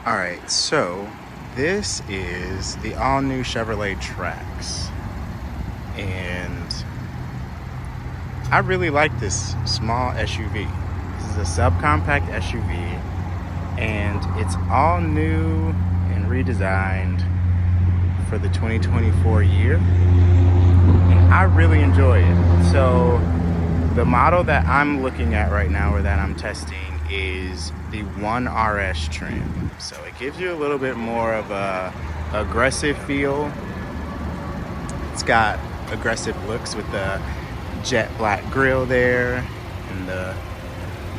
All right, so this is the all-new Chevrolet Trax, and I really like this small SUV. This is a subcompact SUV, and it's all new and redesigned for the 2024 year, and I really enjoy it. So the model that I'm looking at right now, or that I'm testing, is the 1RS trim. So it gives you a little bit more of a aggressive feel. It's got aggressive looks with the jet black grille there and the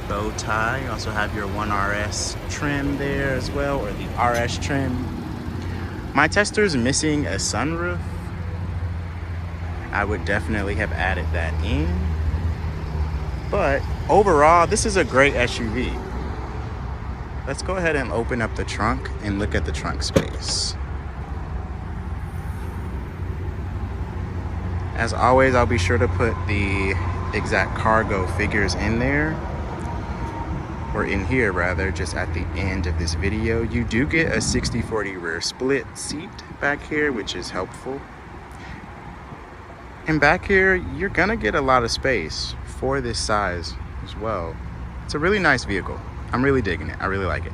bow tie. You also have your 1RS trim there as well, or the RS trim. My tester's missing a sunroof. I would definitely have added that in. But overall, this is a great SUV. Let's go ahead and open up the trunk and look at the trunk space. As always, I'll be sure to put the exact cargo figures in there, or in here rather, just at the end of this video. You do get a 60/40 rear split seat back here, which is helpful. And back here, you're gonna get a lot of space for this size as well. It's a really nice vehicle. I'm really digging it. I really like it.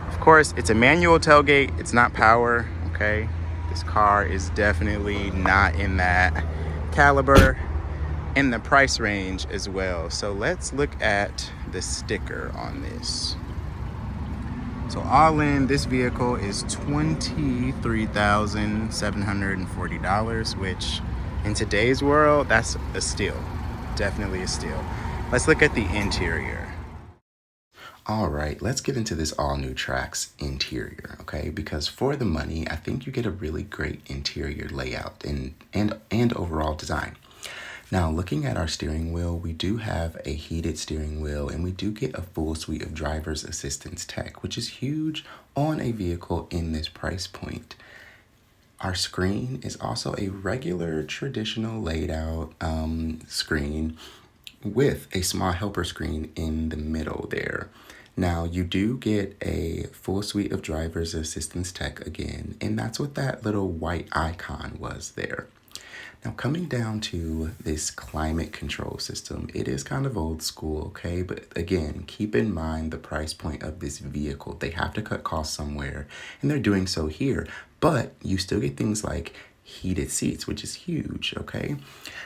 Of course, it's a manual tailgate. It's not power, okay? This car is definitely not in that caliber, in the price range as well. So let's look at the sticker on this. So all in, this vehicle is $23,740, which in today's world, that's a steal. Definitely a steal. Let's look at the interior. All right, let's get into this all-new Trax interior, okay? Because for the money, I think you get a really great interior layout and overall design. Now, looking at our steering wheel, we do have a heated steering wheel, and we do get a full suite of driver's assistance tech, which is huge on a vehicle in this price point. Our screen is also a regular, traditional laid out screen with a small helper screen in the middle there. Now, you do get a full suite of driver's assistance tech again, and that's what that little white icon was there. Now, coming down to this climate control system, it is kind of old school, okay? But again, keep in mind the price point of this vehicle. They have to cut costs somewhere, and they're doing so here. But you still get things like heated seats, which is huge, okay?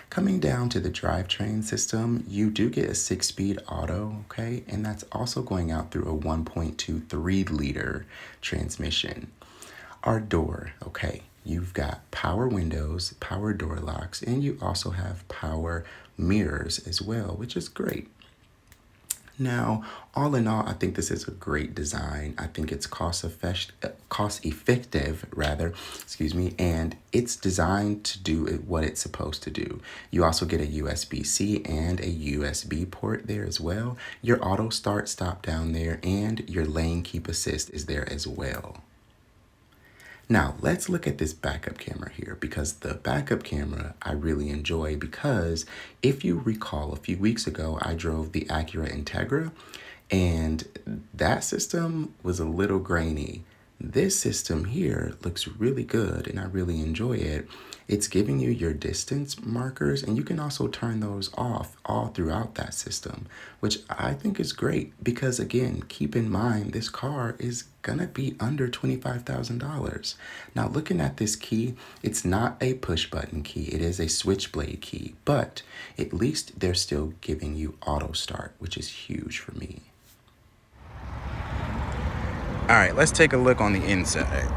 Coming down to the drivetrain system, you do get a 6-speed auto, okay? And that's also going out through a 1.23-liter transmission. Our door, okay? You've got power windows, power door locks, and you also have power mirrors as well, which is great. Now, all in all, I think this is a great design. I think it's cost effective, and it's designed to do what it's supposed to do. You also get a USB-C and a USB port there as well. Your auto start stop down there, and your lane keep assist is there as well. Now, let's look at this backup camera here, because the backup camera I really enjoy, because if you recall, a few weeks ago, I drove the Acura Integra, and that system was a little grainy. This system here looks really good, and I really enjoy it. It's giving you your distance markers, and you can also turn those off all throughout that system, which I think is great because, again, keep in mind this car is gonna be under $25,000. Now, looking at this key, it's not a push button key. It is a switchblade key, but at least they're still giving you auto start, which is huge for me. All right, let's take a look on the inside.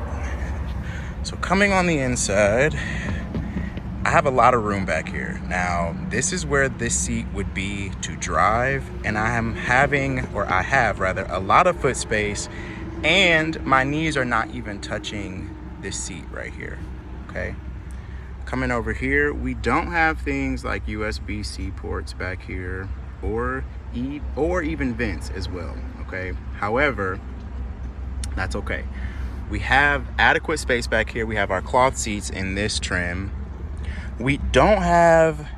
So coming on the inside, I have a lot of room back here. Now, this is where this seat would be to drive, and I have a lot of foot space, and my knees are not even touching this seat right here, okay? Coming over here, we don't have things like USB-C ports back here, or even vents as well, okay? However, that's okay. We have adequate space back here. We have our cloth seats in this trim. We don't have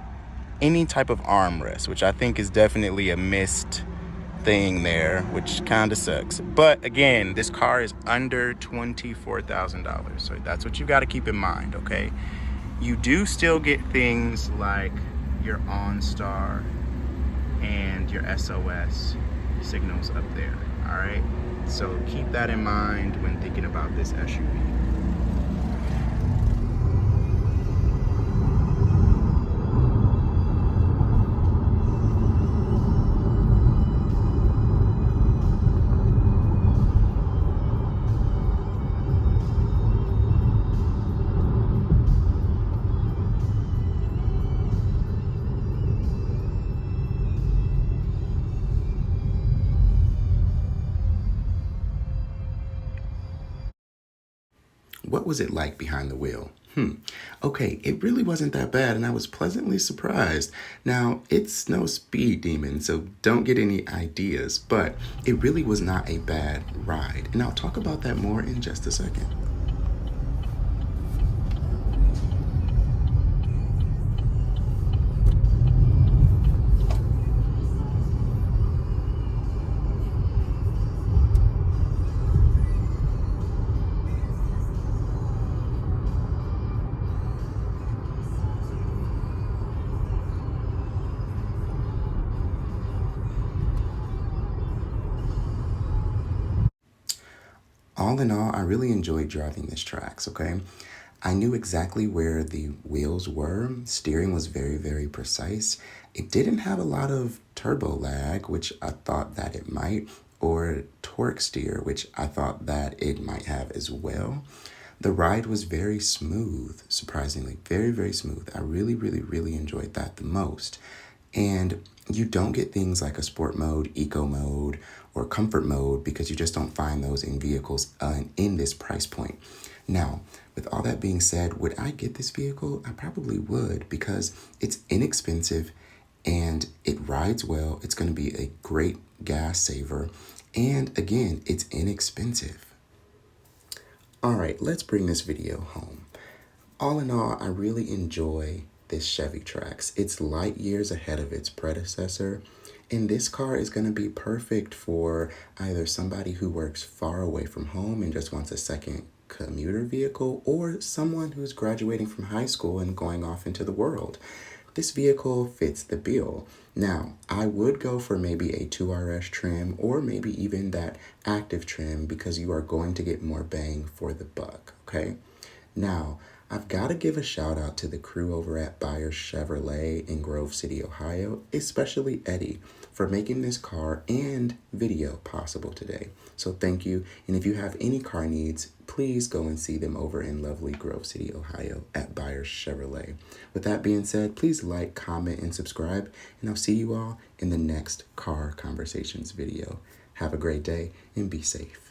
any type of armrest, which I think is definitely a missed thing there, which kind of sucks. But again, this car is under $24,000. So that's what you got to keep in mind, okay? You do still get things like your OnStar and your SOS signals up there, all right? So keep that in mind when thinking about this SUV. What was it like behind the wheel? Okay, it really wasn't that bad, and I was pleasantly surprised. Now, it's no speed demon, so don't get any ideas, but it really was not a bad ride. And I'll talk about that more in just a second. All in all, I really enjoyed driving this Trax, okay? I knew exactly where the wheels were. Steering was very, very precise. It didn't have a lot of turbo lag, which I thought that it might, or torque steer, which I thought that it might have as well. The ride was very smooth, surprisingly, very, very smooth. I really, really, really enjoyed that the most. And you don't get things like a sport mode, eco mode, or comfort mode because you just don't find those in vehicles in this price point. Now, with all that being said, would I get this vehicle? I probably would because it's inexpensive and it rides well. It's going to be a great gas saver. And again, it's inexpensive. All right, let's bring this video home. All in all, I really enjoy this Chevy Trax. It's light years ahead of its predecessor, and this car is going to be perfect for either somebody who works far away from home and just wants a second commuter vehicle, or someone who's graduating from high school and going off into the world. This vehicle fits the bill. Now, I would go for maybe a 2RS trim or maybe even that active trim because you are going to get more bang for the buck, okay? Now, I've got to give a shout out to the crew over at Buyers Chevrolet in Grove City, Ohio, especially Eddie, for making this car and video possible today. So thank you. And if you have any car needs, please go and see them over in lovely Grove City, Ohio at Buyers Chevrolet. With that being said, please like, comment, and subscribe. And I'll see you all in the next Car Conversations video. Have a great day and be safe.